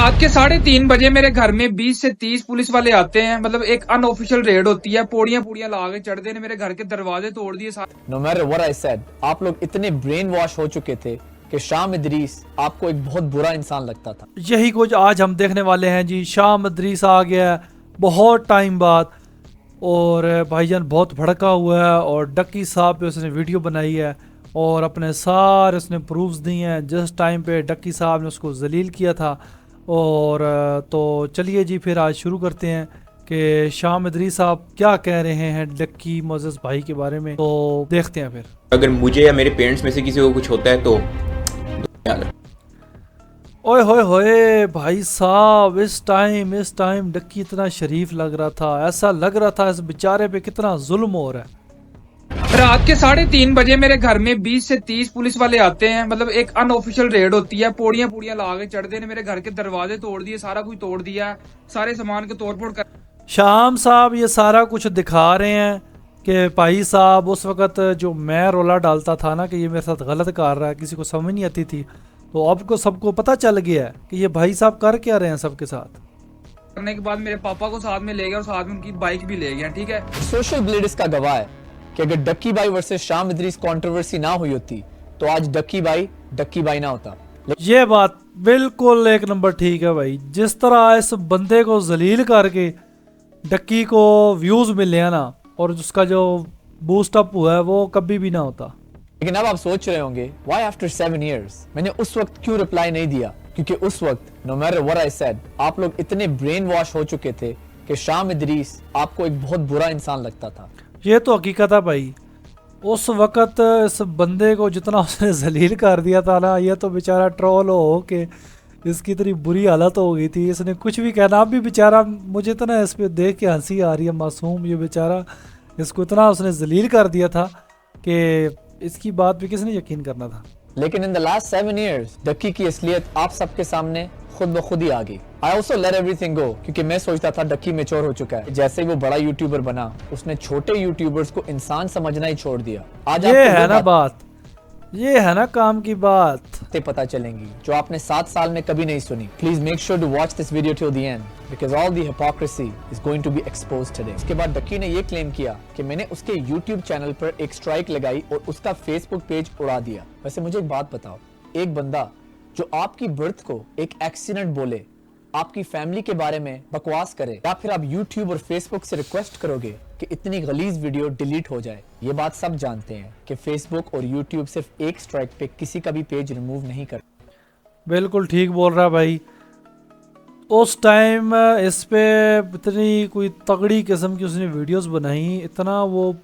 रात के 3:30 बजे मेरे घर में 20 से 30 पुलिस वाले आते हैं। मतलब एक अनऑफिशियल रेड होती है, पौड़ियां ला के चढ़ते हैं, मेरे घर के दरवाजे तोड़ दिए सारे। No matter what I said, आप लोग इतने ब्रेन वॉश हो चुके थे कि शाम इदरीस आपको एक बहुत बुरा इंसान लगता था। यही कुछ आज हम देखने वाले हैं जी। शाम इदरीस आ गया है बहुत टाइम बाद और भाईजान बहुत भड़का हुआ है और डक्की साहब पे उसने वीडियो बनाई है और अपने सारे उसने प्रूफ्स दिए हैं जिस टाइम पे डक्की साहब ने उसको जलील किया था। और तो चलिए जी फिर आज शुरू करते हैं कि शाम इदरीस साहब क्या कह रहे हैं डक्की मोज़ेज़ भाई के बारे में, तो देखते हैं फिर। अगर मुझे या मेरे पेरेंट्स में से किसी को कुछ होता है तो ओए होए होए भाई साहब, इस टाइम डक्की इतना शरीफ लग रहा था, ऐसा लग रहा था इस बेचारे पे कितना जुल्म हो रहा है। रात के 3:30 बजे मेरे घर में 20 से 30 पुलिस वाले आते हैं। मतलब एक अनऑफिशियल रेड होती है, पौड़ियां ला के चढ़ते हैं, मेरे घर के दरवाजे तोड़ दिए, सारा कुछ तोड़ दिया, सारे सामान के तोड़-फोड़ कर। शाम साहब ये सारा कुछ दिखा रहे हैं कि भाई साहब उस वक़्त जो मैं रोला डालता था ना कि ये मेरे साथ गलत कर रहा है, किसी को समझ नहीं आती थी, तो अब को सबको पता चल गया है कि ये भाई साहब कर क्या रहे हैं सबके साथ। करने के बाद मेरे पापा को साथ में ले गया और साथ में उनकी बाइक भी ले गया। ठीक है, सोशल ब्लेड इसका गवाह है कि अगर डक्की भाई वर्सेस शाम इदरीस कंट्रोवर्सी ना हुई होती तो आज डक्की भाई ना होता। ये बात बिल्कुल एक नंबर ठीक है भाई। जिस तरह इस बंदे को जलील करके डक्की को व्यूज मिले हैं ना और उसका जो बूस्ट अप हुआ है वो कभी भी ना होता। लेकिन अब आप सोच रहे होंगे व्हाई आफ्टर 7 years मैंने उस वक्त क्यों रिप्लाई नहीं दिया, क्योंकि उस वक्त no matter what I said आप लोग इतने ब्रेन वॉश हो चुके थे कि शाम इदरीस आपको एक बहुत बुरा इंसान लगता था। ये तो हकीकत है भाई। उस वक़्त इस बंदे को जितना उसने जलील कर दिया था ना, ये तो बेचारा ट्रोल हो के इसकी इतनी बुरी हालत हो गई थी, इसने कुछ भी कहना। अब भी बेचारा मुझे तो ना इस पे देख के हंसी आ रही है, मासूम ये बेचारा, इसको इतना उसने जलील कर दिया था कि इसकी बात पे किसने यकीन करना था। लेकिन in the last 7 years Ducky की असलियत आप सबके सामने खुद ब खुद ही आ गई। आई ऑल्सो लेट एवरीथिंग गो क्योंकि मैं सोचता था डक्की मैच्योर हो चुका है। जैसे ही वो बड़ा यूट्यूबर बना उसने छोटे यूट्यूबर्स को इंसान समझना ही छोड़ दिया। आज ये है ना बात, ये है ना काम की बात पता चलेंगी जो आपने 7 साल में कभी नहीं सुनी। Please make sure to watch this video till the end because all the hypocrisy is going to be exposed today. इसके बाद डक्की ने ये क्लेम किया कि मैंने उसके YouTube चैनल पर एक स्ट्राइक लगाई और उसका Facebook पेज उड़ा दिया। वैसे मुझे एक बात बताओ, एक बंदा जो आपकी बर्थ को एक एक्सीडेंट बोले, आपकी फैमिली के बारे में बकवास करे, या फिर आप YouTube और Facebook से रिक्वेस्ट करोगे कि इतनी गलीज वीडियो डिलीट हो जाए। ये बात सब जानते हैं कि Facebook और YouTube सिर्फ एक स्ट्राइक पे किसी का भी पेज रिमूव नहीं कर। बिल्कुल ठीक बोल रहा है भाई। उस टाइम इस पे इतनी कोई तगड़ी किस्म की उसने वीडियोस बनाई, इतना वो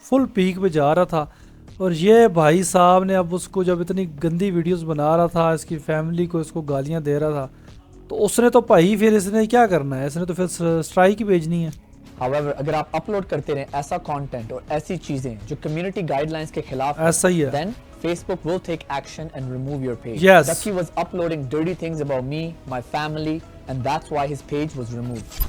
फुल पीक पे जा रहा था। और ये भाई साहब ने अब उसको जब इतनी गंदी वीडियोस बना रहा था, इसकी फैमिली को इसको गालियां दे रहा था, तो उसने तो भाई फिर इसने क्या करना है, इसने तो फिर स्ट्राइक ही भेजनी है। However, अगर आप अपलोड करते रहें ऐसा कंटेंट और ऐसी चीजें जो कम्युनिटी गाइडलाइंस के खिलाफ है, ऐसा ही है। then Facebook will take action and remove your page. Yes. Ducky was uploading dirty things about me, my family, and that's why his page was removed.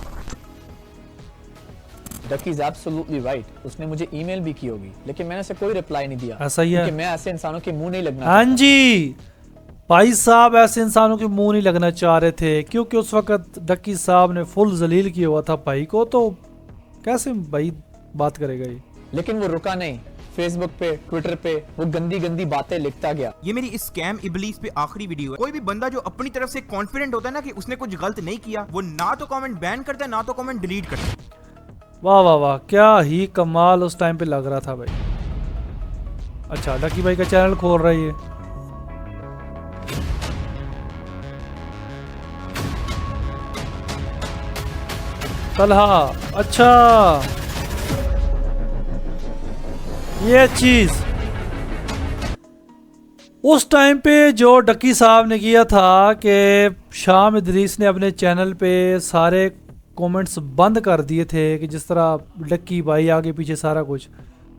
Ducky is absolutely right. उसने मुझे email भी की होगी, लेकिन मैंने उसे कोई reply नहीं दिया। ऐसा ही है। क्योंकि मैं ऐसे इंसानों के मुंह नहीं लगना। हाँ जी, भाई साहब ऐसे इंसानों के मुंह नहीं लगना चाह रहे थे, क्योंकि उस वक्त डक्की साहब ने फुल जलील किया हुआ था भाई को, तो कैसे भाई बात करेगा ये। लेकिन वो रुका नहीं, फेसबुक पे, ट्विटर पे वो गंदी गंदी बातें लिखता गया। ये मेरी इस स्कैम इबलीस पे आखिरी वीडियो है। कोई भी बंदा जो अपनी तरफ से कॉन्फिडेंट होता है ना कि उसने कुछ गलत नहीं किया, वो ना तो कमेंट बैन करता है ना तो कमेंट डिलीट करता है। वाह वाह वाह, क्या ही कमाल उस टाइम पे लग रहा था भाई। अच्छा, डक्की भाई का चैनल खोल रहा है ये। तलहा, अच्छा ये चीज उस टाइम पे जो डक्की साहब ने किया था कि शाम इदरीस ने अपने चैनल पे सारे कमेंट्स बंद कर दिए थे कि जिस तरह डक्की भाई आगे पीछे सारा कुछ।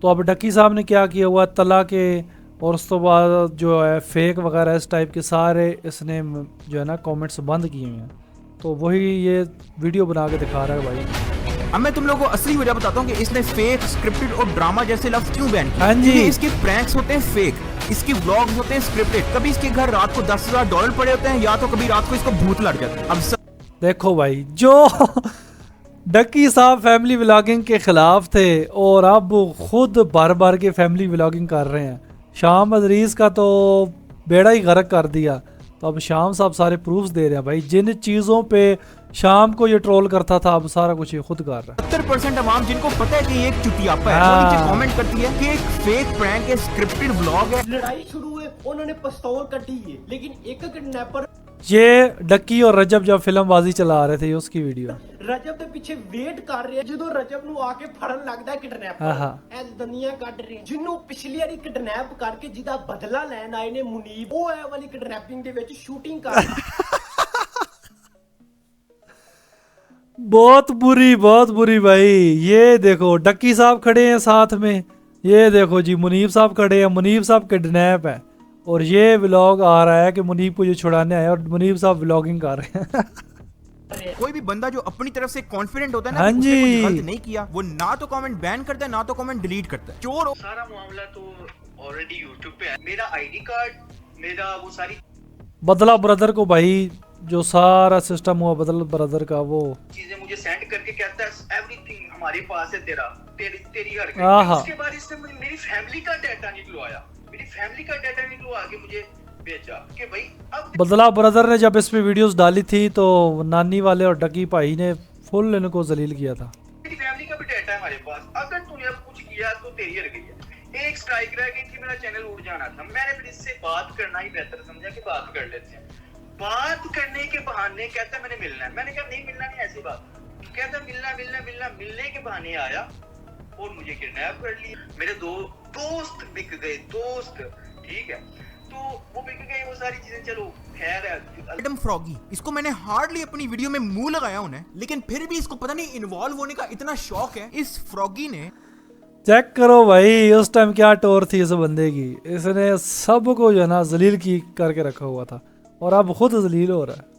तो अब डक्की साहब ने क्या किया हुआ, तला के और उस तो बाद जो है फेक वगैरह इस टाइप के सारे इसने जो है ना कमेंट्स बंद किए हुए हैं। तो वही ये वीडियो बना के दिखा रहा है भाई। अब मैं तुम लोगों को असली वजह बताता हूँ कि इसने फेक, स्क्रिप्टेड और ड्रामा जैसे लफ्ज क्यों बैन किए। हाँ जी। क्योंकि इसके प्रैंक्स होते हैं फेक, इसके व्लॉग्स होते हैं स्क्रिप्टेड। कभी इसके घर रात को $10,000 पड़े होते हैं, या तो कभी रात को इसको भूत लग जाता है। अब देखो भाई, जो डक्की साहब फैमिली व्लॉगिंग के खिलाफ थे और अब वो खुद बार बार के फैमिली व्लॉगिंग कर रहे हैं। शाम अदरीस का तो बेड़ा ही गर्क कर दिया, तो अब शाम साहब सारे प्रूफ्स दे रहे हैं भाई। जिन चीज़ों पे शाम को ये ट्रोल करता था, अब सारा कुछ ये खुद कर रहा है। 70% अवाम जिनको पता है कि ये एक चुतियापा है, हाँ। वो नीचे कमेंट करती है कि एक फेक प्रैंक है, स्क्रिप्टेड व्लॉग है। लड़ाई शुरू हुई, उन्होंने पिस्तौल कटी है, लेकिन एक किडनैपर ये डक्की और रजब जब फिल्मबाजी चला रहे थे, उसकी वीडियो। रजब ਦੇ ਪਿੱਛੇ ਵੇਟ ਕਰ ਰਿਹਾ, ਜਦੋਂ ਰਜਬ ਨੂੰ ਆ ਕੇ ਫੜਨ ਲੱਗਦਾ ਕਿਡਨੈਪਰ ਹਾਂ। ਐ ਦੁਨੀਆ ਕੱਢ ਰਹੀ, ਜਿਹਨੂੰ ਪਿਛਲੀ ਵਾਰੀ ਕਿਡਨੈਪ ਕਰਕੇ ਜਿਹਦਾ ਬਦਲਾ ਲੈਣ ਆਏ ਨੇ ਮੁਨੀਬ, ਉਹ ਐ ਵਾਲੀ ਕਿਡਨੈਪਿੰਗ ਦੇ ਵਿੱਚ ਸ਼ੂਟਿੰਗ ਕਰ बहुत बुरी भाई। ये देखो डक्की साहब खड़े हैं साथ में, ये देखो जी मुनीब साहब खड़े हैं। मुनीब साहब किडनैप है और ये व्लॉग आ रहा है कि मुनीब को ये छुड़ाने आए और मुनीब साहब व्लॉगिंग कर रहे हैं। कोई भी बंदा जो अपनी तरफ से कॉन्फिडेंट होता है ना हाँ कि उसने जी। कुछ गलत नहीं किया, वो ना तो कमेंट बैन करता है, ना तो कमेंट डिलीट करता है। चोर सारा मामला तो ऑलरेडी यूट्यूब पे है। मेरा आईडी कार्ड, मेरा वो सारी बदला ब्रदर को भाई, जो सारा सिस्टम हुआ बदला ब्रदर का, वो चीजें मुझे सेंड करके कहता है एवरीथिंग हमारे पास है तेरा, तेरी हरकत। आहा। उसके बाद इसने मेरी फैमिली का डाटा निकलवाया, मेरी फैमिली का डाटा निकलवा के मुझे भेजा कि भाई अब बदला ब्रदर ने जब इस पे वीडियोस डाली थी तो नानी वाले और डक्की भाई ने फुल इनको जलील किया था। तेरी फैमिली का भी डाटा है हमारे पास, अगर तूने अब कुछ किया तो तेरी हरकत है। एक स्ट्राइक रह गई थी, मेरा चैनल उड़ जाना था। मैंने फिर इससे बात करना ही बेहतर समझा कि बात कर लेते हैं। बात करने के बहाने कहता मैंने मिलना है। मैंने कहा नहीं मिलना नहीं, ऐसी बात। कहता मिलने के बहाने आया और मुझे किडनैप कर लिया। मेरे दो दोस्त बिक गए, दोस्त, ठीक है, तो वो बिक गए, वो सारी चीजें, चलो खैर है। एडम फ्रॉगी, इसको मैंने हार्डली अपनी वीडियो में मुंह लगाया उन्हें, लेकिन फिर भी इसको पता नहीं इन्वॉल्व होने का इतना शौक है। इस फ्रॉगी ने चेक करो भाई उस टाइम क्या टोर थी इस बंदे की। इसने सबको जो है ना जलील की करके रखा हुआ था और अब खुद जलील हो रहा है।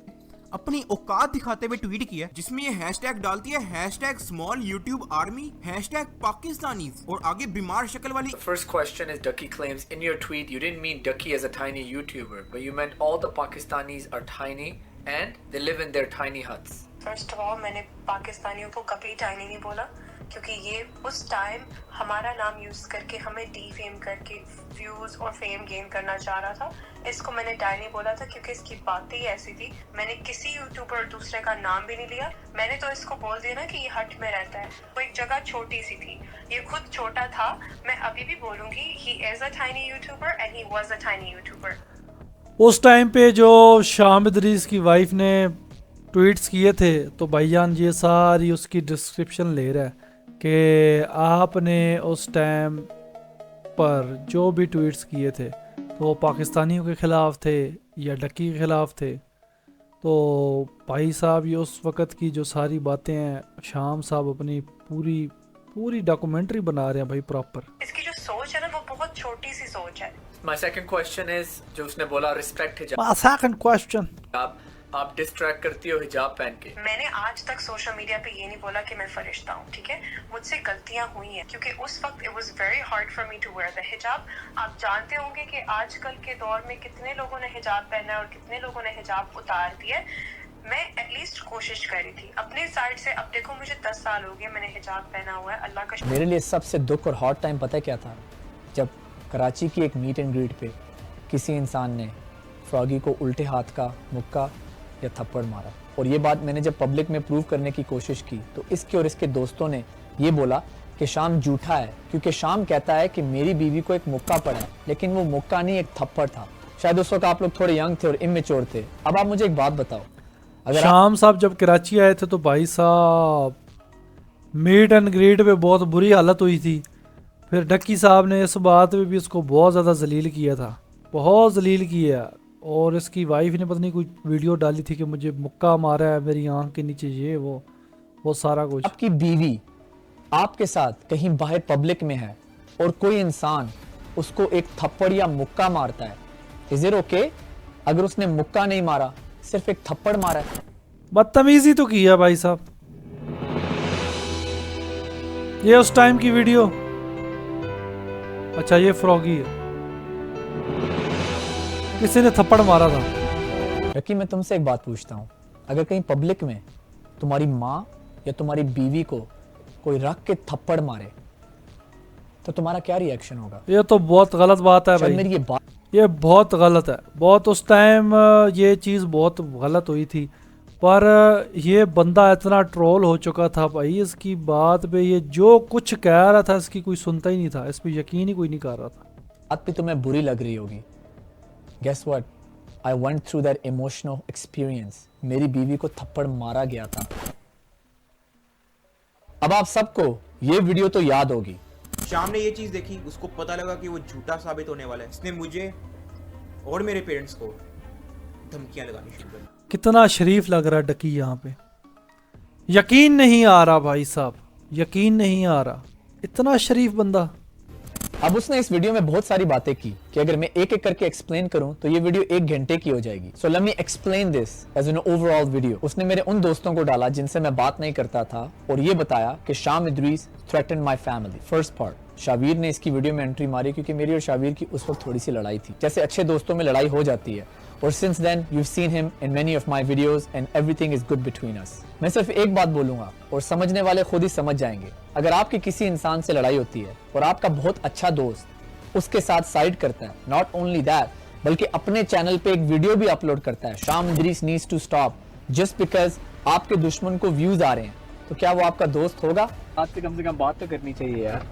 अपनी औकात दिखाते हुए ट्वीट किया जिसमें ये हैशटैग डालती है, hashtag small YouTube army, hashtag Pakistanis, और आगे बीमार शक्ल वाली। The first question is Ducky claims in your tweet you didn't mean Ducky as a tiny YouTuber, but you meant all the Pakistanis are tiny and they live in their tiny huts. First of all मैंने पाकिस्तानियों को कभी tiny नहीं बोला, क्योंकि ये उस time हमारा नाम यूज करके हमें डीफेम करके व्यूज और फेम गेन करना चाह रहा था। इसको मैंने टाइनी बोला था क्योंकि इसकी बातें ही ऐसी थी। मैंने किसी यूट्यूबर दूसरे का नाम भी नहीं लिया। मैंने तो इसको बोल दिया ना कि ये हट में रहता है। वो एक जगह छोटी सी थी, ये खुद छोटा था। मैं अभी भी बोलूंगी he is a tiny YouTuber and he was a tiny YouTuber. उस टाइम पे जो शाम इदरीस की वाइफ ने ट्वीट्स किए थे, तो भाईजान ये सारी उसकी डिस्क्रिप्शन ले रहा है कि आपने उस टाइम पर जो भी ट्वीट्स किए थे तो वो पाकिस्तानियों के ख़िलाफ़ थे या डक्की के ख़िलाफ़ थे। तो भाई साहब ये उस वक़्त की जो सारी बातें हैं, शाम साहब अपनी पूरी डॉक्यूमेंट्री बना रहे हैं भाई प्रॉपर। इसकी जो सोच है ना वो बहुत छोटी सी सोच है। My second question is जो उसने बोला रिस्पेक्ट हिजाब, My second question, आप डिस्ट्रैक्ट करती हो हिजाब पहन के। मैंने आज तक सोशल मीडिया पे ये नहीं बोला कि मैं फरिश्ता हूँ, ठीक है। मुझसे गलतियाँ हुई हैं क्योंकि उस वक्त it was very hard for me to wear the hijab. आप जानते होंगे कि आजकल के दौर में कितने लोगों ने हिजाब पहना है और कितने लोगों ने हिजाब उतार दिया है। मैं एटलीस्ट कोशिश कर रही थी अपने साइड से। अब देखो मुझे 10 साल हो गए मैंने हिजाब पहना हुआ है, अल्लाह का मेरे लिए सबसे दुख और हॉट टाइम पता है क्या था? जब कराची की एक मीट एंड ग्रीट पे किसी इंसान ने फ्रॉगी को उल्टे हाथ का मुक्का या थप्पड़ मारा, और ये बात मैंने जब पब्लिक में प्रूव करने की कोशिश की तो इसके और इसके दोस्तों ने ये बोला कि शाम झूठा है, क्योंकि शाम कहता है कि मेरी बीवी को एक मुक्का पड़ा, लेकिन वो मुक्का नहीं एक थप्पड़ था। शायद उस वक्त आप लोग थोड़े यंग थे और इमेच्योर थे। अब आप मुझे एक बात बताओ, अगर शाम साहब जब कराची आए थे तो भाई साहब मीट एंड ग्रीट पे बहुत बुरी हालत हुई थी। फिर डक्की साहब ने इस बात पे भी इसको बहुत ज़्यादा जलील किया था, बहुत जलील किया। और इसकी वाइफ ने पता नहीं कोई वीडियो डाली थी कि मुझे मुक्का मारा है मेरी आंख के नीचे, ये वो सारा कुछ। आपकी बीवी आपके साथ कहीं बाहर पब्लिक में है और कोई इंसान उसको एक थप्पड़ या मुक्का मारता है, इज इट ओके? अगर उसने मुक्का नहीं मारा, सिर्फ एक थप्पड़ मारा है, बदतमीजी तो किया भाई साहब। ये उस टाइम की वीडियो। अच्छा ये फ्रॉगी है, किसी ने थप्पड़ मारा था। रकी, मैं तुमसे एक बात पूछता हूँ, अगर कहीं पब्लिक में तुम्हारी माँ या तुम्हारी बीवी को कोई रख के थप्पड़ मारे तो तुम्हारा क्या रिएक्शन होगा? ये तो बहुत गलत बात है शायद भाई, मेरी ये बात ये बहुत गलत है, बहुत। उस टाइम ये चीज़ बहुत गलत हुई थी, पर ये बंदा इतना ट्रोल हो चुका था भाई, इसकी बात पे ये जो कुछ कह रहा था इसकी कोई सुनता ही नहीं था, इस पे यकीन ही कोई नहीं कर रहा था। बात भी तुम्हें बुरी लग रही होगी। Guess what? I went through that emotional experience. मेरी बीवी को थप्पड़ मारा गया था। अब आप सबको ये वीडियो तो याद होगी। शाम ने ये चीज देखी, उसको पता लगा कि वो झूठा साबित होने वाला है। इसने मुझे और मेरे पेरेंट्स को धमकियां लगानी शुरू कर दी। कितना शरीफ लग रहा है डकी यहाँ पे, यकीन नहीं आ रहा भाई साहब, यकीन नहीं आ रहा, इतना शरीफ बंदा। अब उसने इस वीडियो में बहुत सारी बातें की कि अगर मैं एक एक करके एक्सप्लेन करूं तो ये वीडियो 1 घंटे की हो जाएगी। So let me explain this as an overall video. उसने मेरे उन दोस्तों को डाला जिनसे मैं बात नहीं करता था और ये बताया कि शाम Idris threaten my family. First part, Shavir ने इसकी वीडियो में एंट्री मारी क्योंकि मेरी और शावीर की उस वक्त थोड़ी सी लड़ाई थी, जैसे अच्छे दोस्तों में लड़ाई हो जाती है। और since then you seen him in many of my videos and everything is good between us. मैं सिर्फ एक बात बोलूंगा और समझने वाले खुद ही समझ जाएंगे। अगर आपकी किसी इंसान से लड़ाई होती है और आपका बहुत अच्छा दोस्त उसके साथ साइड करता है, नॉट ओनली दैट बल्कि अपने चैनल पे एक वीडियो भी अपलोड करता है, Sham Idrees needs to stop, just because आपके दुश्मन को व्यूज आ रहे हैं, तो क्या वो आपका दोस्त होगा? बात से कम बात तो करनी चाहिए यार।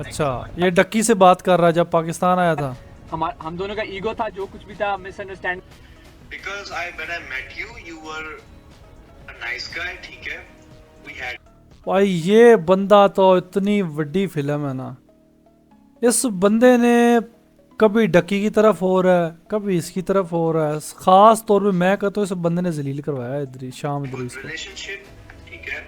अच्छा ये डक्की से बात कर रहा है जब पाकिस्तान आया था। हम दोनों का ईगो था, जो कुछ भी था misunderstand. Because when I met you, you were a nice guy, ठीक है? We had भाई ये बंदा तो इतनी बड़ी फिल्म है ना, इस बंदे ने कभी डक्की की तरफ हो रहा है, कभी इसकी तरफ हो रहा है। खास तौर पे मैं कहता हूँ इस बंदे ने जलील करवाया इदरीस, शाम इदरीस को। रिलेशनशिप, ठीक है?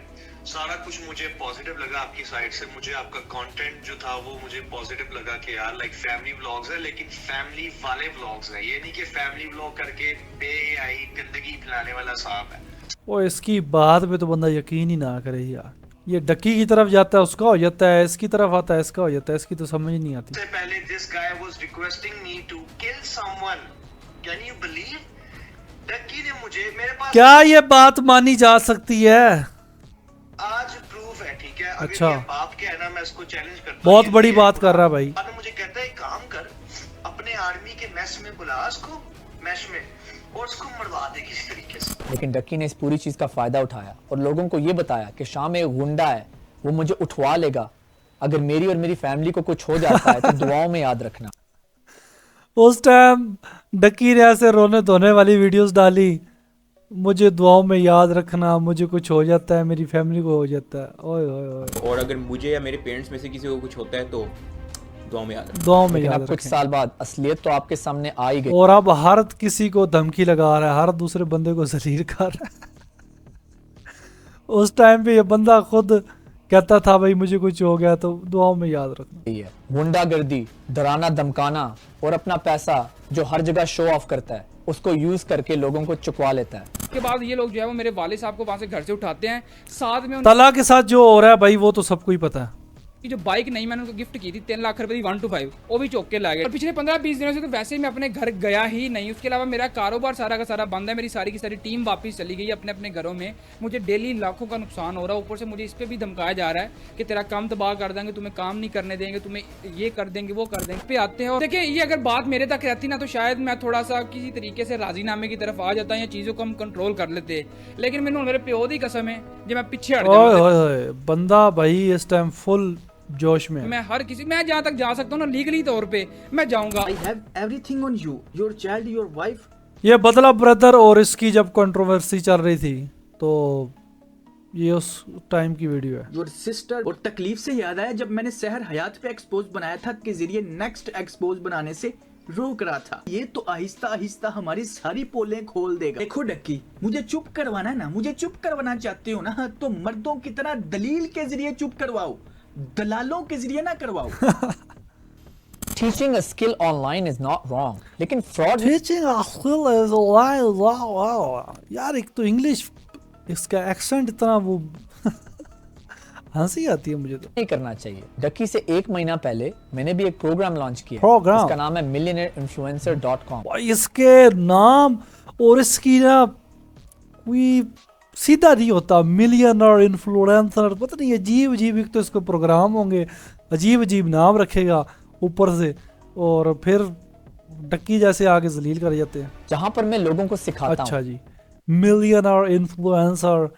सारा कुछ मुझे पॉजिटिव लगा आपकी साइड से। मुझे आपका कंटेंट जो था वो मुझे पॉजिटिव लगा कि यार लाइक फैमिली व्लॉग्स है, लेकिन फैमिली वाले व्लॉग्स है। ये नहीं कि फैमिली व्लॉग करके बेहयाई गंदगी फैलाने वाला सांप है। वो इसकी बात पे तो बंदा यकीन ही ना करे यार। ये डक्की की तरफ जाता है उसका हो जाता है, इसकी तरफ आता है इसका हो जाता है, इसकी तो समझ ही नहीं आती। सबसे पहले this guy was requesting me to kill someone. Can you believe? Ducky ने मुझे, मेरे पास क्या ये बात मानी जा सकती है? आज प्रूफ है, ठीक है? अगर अच्छा। ये बाप के है ना, मैं इसको चैलेंज करता हूं। बहुत ये बड़ी मेरे बात कर रहा है भाई। बाद में मुझे कहता है एक काम कर, अपने आर्मी के मैस में बुला उसको, मैश में, और उसको मरवा दे किसी तरीके से। लेकिन डक्की ने इस पूरी चीज का फायदा उठाया और लोगों को ये बताया कि शाम एक गुंडा है, वो मुझे उठवा लेगा, अगर मेरी और मेरी फैमिली को कुछ हो जाता है तो दुआओं में याद रखना। उस टाइम डक्की ने ऐसे रोने धोने वाली वीडियोस डाली, मुझे दुआओं में याद रखना, मुझे कुछ हो जाता है मेरी फैमिली को हो जाता है, ओए ओए ओए। और अगर मुझे या मेरे पेरेंट्स में से किसी को कुछ होता है तो दुआ में याद रखना। दुआओं में लेकिन याद अब कुछ रखें। साल बाद असलियत तो आपके सामने आ ही गई। और अब हर किसी को धमकी लगा रहा है, हर दूसरे बंदे को जलील कर रहा है। उस टाइम पे ये बंदा खुद कहता था भाई मुझे कुछ हो गया तो दुआओं में याद रखना। है गुंडागर्दी, डराना धमकाना और अपना पैसा जो हर जगह शो ऑफ करता है उसको यूज करके लोगों को चुकवा लेता है। उसके बाद ये लोग जो है वो मेरे वालिद साहब को वहाँ से घर से उठाते हैं, साथ में तला के साथ जो हो रहा है भाई वो तो सबको ही पता है। उनकी जो बाइक नहीं मैंने उनको गिफ्ट की थी 3 लाख रुपए की 125, वो भी चौक के ला गए। और पिछले 15-20 दिनों से तो वैसे ही मैं अपने घर गया ही नहीं। उसके अलावा मेरा कारोबार सारा का सारा बंद है, मेरी सारी की सारी टीम वापस चली गई अपने अपने घरों में। मुझे डेली लाखों का नुकसान हो रहा है, ऊपर से मुझे इस पर भी धमकाया जा रहा है कि तेरा काम तबाह कर देंगे, तुम्हें काम नहीं करने देंगे, तुम्हें ये कर देंगे वो कर देंगे पे आते हैं। और देखिए ये अगर बात मेरे तक रहती ना तो शायद मैं थोड़ा सा किसी तरीके से राजीनामे की तरफ आ जाता या चीज़ों को हम कंट्रोल कर लेते, लेकिन मैंने मेरे प्यो दी कसम है जो मैं पीछे हट ओए जाऊँ। ओए ओए, बंदा भाई इस टाइम फुल जोश में है। मैं हर किसी, मैं जहाँ तक जा सकता हूँ ना लीगली तौर पे मैं जाऊंगा। I have everything on you, your child, your wife. ये बदला ब्रदर और इसकी जब कंट्रोवर्सी चल रही थी तो ये उस टाइम की वीडियो है। Your sister। और तकलीफ से याद आया जब मैंने सहर हयात पे एक्सपोज बनाया था के जरिए नेक्स्ट एक्सपोज बनाने से रोक रहा था, ये तो आहिस्ता आहिस्ता हमारी सारी पोलें खोल देगा। देखो डक्की, मुझे चुप करवाना ना, मुझे चुप करवाना चाहते हो ना तो मर्दों की तरह दलील के जरिए चुप करवाओ, दलालों के जरिए ना करवाओ। Teaching a skill online is not wrong, लेकिन fraud Teaching a skill is wow। यार एक तो इंग्लिश इसका एक्सेंट इतना वो हंसी आती है मुझे तो। नहीं करना चाहिए। डक्की से 1 महीना पहले मैंने भी एक प्रोग्राम लॉन्च किया। प्रोग्राम? इसका नाम है millionairinfluencer.com। भाई इसके नाम और इसकी ना कोई सीधा नहीं होता, मिलियनर इन्फ्लुएंसर, पता नहीं अजीब अजीब, एक तो इसके प्रोग्राम होंगे, अजीब अजीब नाम रखेगा ऊपर से, और फिर डक्की जैसे आगे जलील कर जाते हैं। जहां पर मैं लोगों को सिखाता अच्छा हूं। जी, millionaire influencer,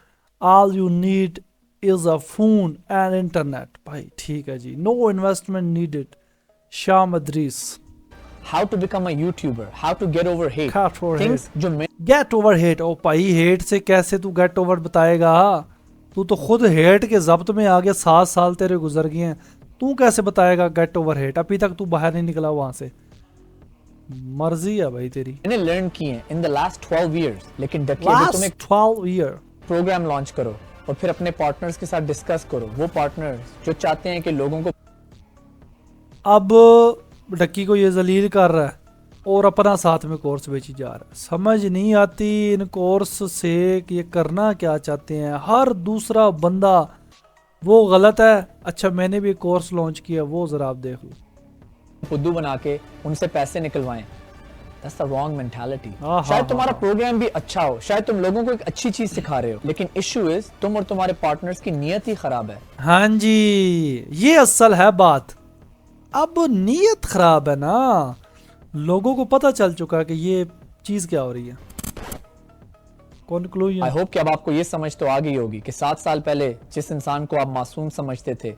all you need is a phone and internet. भाई ठीक है जी, no investment needed. Sham Idrees. How to become a YouTuber, how to get over hate, Get over things hate. जो मैं गेट ओवर हेट। ओ भाई हेट से कैसे तू गेट ओवर बताएगा? तू तो खुद हेट के जब्त में आ गया, 7 साल तेरे गुजर गए हैं, तू कैसे बताएगा गेट ओवर हेट? अभी तक तू बाहर नहीं निकला वहां से। मर्जी है भाई तेरी। मैंने लर्न किए हैं इन द लास्ट 12 इयर्स। लेकिन डक्की अगर तुम एक 12 ईयर प्रोग्राम लॉन्च करो और फिर अपने पार्टनर्स के साथ डिस्कस करो, वो पार्टनर्स जो चाहते हैं कि लोगों को अब डक्की को ये जलील कर रहा है और अपना साथ में कोर्स बेची जा रहा है। समझ नहीं आती इन कोर्स से कि ये करना क्या चाहते हैं। हर दूसरा बंदा वो गलत है, अच्छा मैंने भी एक कोर्स लॉन्च किया, वो जरा आप देख लो। फुद्दू बना के उनसे पैसे निकलवाएं। That's the wrong mentality। हाँ, शायद हाँ, तुम्हारा हाँ। प्रोग्राम भी अच्छा हो, शायद तुम लोगों को एक अच्छी चीज सिखा रहे हो, लेकिन इशू इज तुम और तुम्हारे पार्टनर्स की नीयत ही खराब है। हाँ जी, ये असल है बात। अब नीयत खराब है ना, लोगों को पता चल चुका है कि ये चीज क्या हो रही है। कंक्लूजन। आई होप कि अब आपको ये समझ तो आ गई होगी कि 7 साल पहले जिस इंसान को आप मासूम समझते थे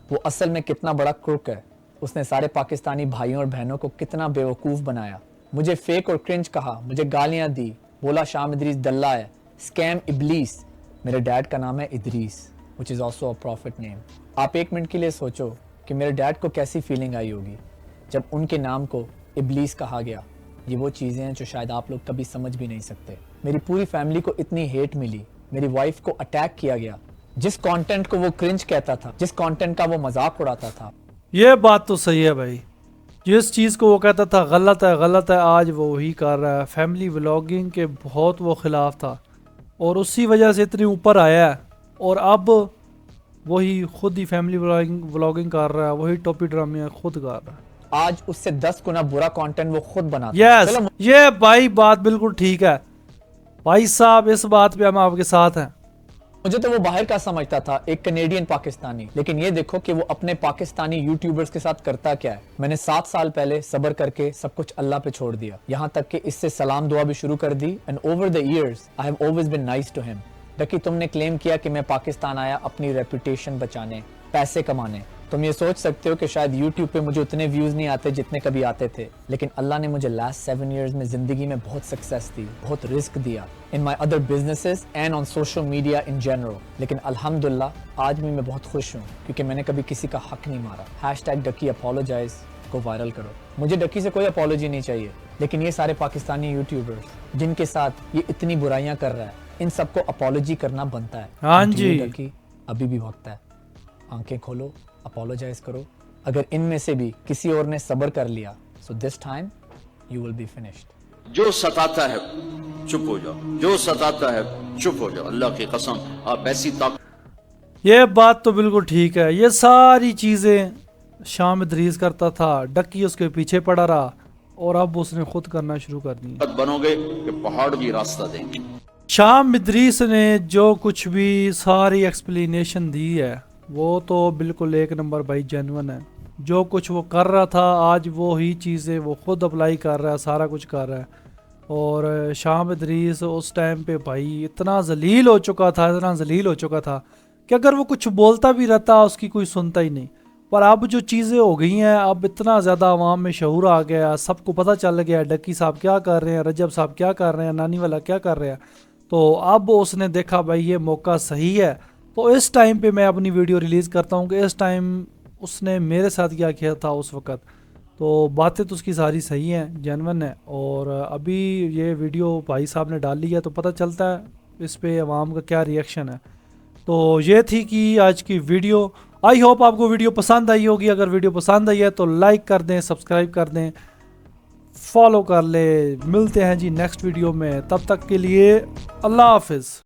वो असल में कितना बड़ा क्रूक है। उसने सारे पाकिस्तानी भाइयों और बहनों को कितना बेवकूफ बनाया, मुझे फेक और क्रिंज कहा, मुझे गालियां दी, बोला शाम इदरीस दल्ला है, स्कैम इबलीस। मेरे डैड का नाम है Idris, which is also a profit name. आप 1 मिनट के लिए सोचो कि मेरे डैड को कैसी फीलिंग आई होगी जब उनके नाम को इबलीस कहा गया। ये वो चीज़ें हैं जो शायद आप लोग कभी समझ भी नहीं सकते। मेरी पूरी फैमिली को इतनी हेट मिली, मेरी वाइफ को अटैक किया गया, जिस कंटेंट को वो क्रिंज कहता था, जिस कंटेंट का वो मजाक उड़ाता था। ये बात तो सही है भाई, जिस चीज़ को वो कहता था गलत है, आज वो वही कर रहा है। फैमिली व्लॉगिंग के बहुत वो खिलाफ था और उसी वजह से इतनी ऊपर आया है, और अब वही खुद ही फैमिली व्लॉगिंग कर रहा है, वही टॉपी ड्रामे खुद कर रहा है। आज उससे 10 गुना बुरा कंटेंट वो खुद बनाता है। यस, चलो, ये भाई बात बिल्कुल ठीक है भाई साहब, इस बात पे हम आपके साथ हैं। मुझे तो वो बाहर का समझता था, एक कनेडियन पाकिस्तानी, लेकिन ये देखो कि वो अपने पाकिस्तानी यूट्यूबर्स के साथ करता क्या है। मैंने 7 साल पहले सब्र करके सब कुछ अल्लाह पे छोड़ दिया, यहाँ तक कि इससे सलाम दुआ भी शुरू कर दी। And over the years I have always been nice to him. Ducky, तुमने क्लेम किया कि मैं पाकिस्तान आया अपनी रेपुटेशन बचाने, पैसे कमाने। तुम ये सोच सकते हो कि शायद YouTube पे मुझे उतने व्यूज नहीं आते जितने कभी आते थे, लेकिन अल्लाह ने मुझे लास्ट 7 इयर्स में जिंदगी में बहुत सक्सेस दी, बहुत रिस्क दिया in my other businesses and on social media in general. लेकिन अल्हम्दुलिल्लाह आज भी मैं बहुत खुश हूँ क्योंकि मैंने कभी किसी का हक नहीं मारा। #डक्की अपोलोजाइज को वायरल करो। मुझे डक्की से कोई अपॉलोजी नहीं चाहिए, लेकिन ये सारे पाकिस्तानी यूट्यूबर्स जिनके साथ ये इतनी बुराइयां कर रहा है, इन सबको अपॉलोजी करना बनता है। हाँ And to you, जी। डक्की, अभी भी वक्त है, आंखें खोलो, अपॉलोजाइज करो। अगर इनमें से भी किसी और ने सब्र कर लिया, so this time you will be finished. जो सताता है चुप हो जाओ, जो सताता है चुप हो जाओ। अल्लाह की कसम, आप ऐसी ताकत। ये बात तो बिल्कुल ठीक है। ये सारी चीज़ें शाम इदरीस करता था, डक्की उसके पीछे पड़ा रहा और अब उसने खुद करना शुरू कर दी। बनोगे कि पहाड़ भी रास्ता देंगे। शाम इदरीस ने जो कुछ भी सारी एक्सप्लेनेशन दी है वो तो बिल्कुल 1 नंबर भाई जेन्युइन है। जो कुछ वो कर रहा था आज वो ही चीज़ें वो खुद अप्लाई कर रहा है, सारा कुछ कर रहा है। और शाम इदरीस उस टाइम पे भाई इतना जलील हो चुका था कि अगर वो कुछ बोलता भी रहता उसकी कोई सुनता ही नहीं। पर अब जो चीज़ें हो गई हैं, अब इतना ज़्यादा आवाम में शऊर आ गया, सबको पता चल गया डक्की साहब क्या कर रहे हैं, रजब साहब क्या कर रहे हैं, नानी वाला क्या कर रहे हैं। तो अब उसने देखा भाई ये मौका सही है, तो इस टाइम पे मैं अपनी वीडियो रिलीज़ करता हूँ कि इस टाइम उसने मेरे साथ क्या किया था उस वक़्त। तो बातें तो उसकी सारी सही हैं, जेन्युइन है। और अभी ये वीडियो भाई साहब ने डाल ली है तो पता चलता है इस पे अवाम का क्या रिएक्शन है। तो ये थी कि आज की वीडियो। आई होप आपको वीडियो पसंद आई होगी। अगर वीडियो पसंद आई है तो लाइक कर दें, सब्सक्राइब कर दें, फॉलो कर ले। मिलते हैं जी नेक्स्ट वीडियो में, तब तक के लिए अल्लाह हाफिज़।